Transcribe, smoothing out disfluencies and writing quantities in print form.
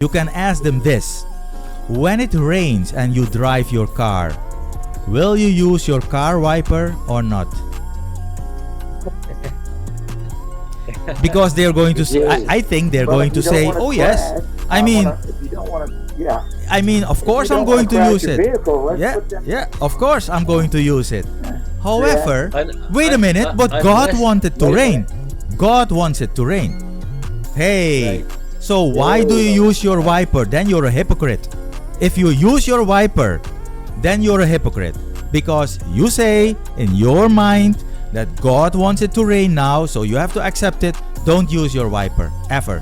You can ask them this: when it rains and you drive your car, will you use your car wiper or not? Because they're going to say, I think they're going to say, oh yes. I mean, if you don't want to, yeah. I mean, of course I'm going to use it. Yeah, of course I'm going to use it. However, wait a minute, but God wanted to rain. God wants it to rain. Hey, so why do you use your wiper? Then you're a hypocrite. If you use your wiper, then you're a hypocrite. Because you say in your mind that God wants it to rain now, so you have to accept it. Don't use your wiper, ever.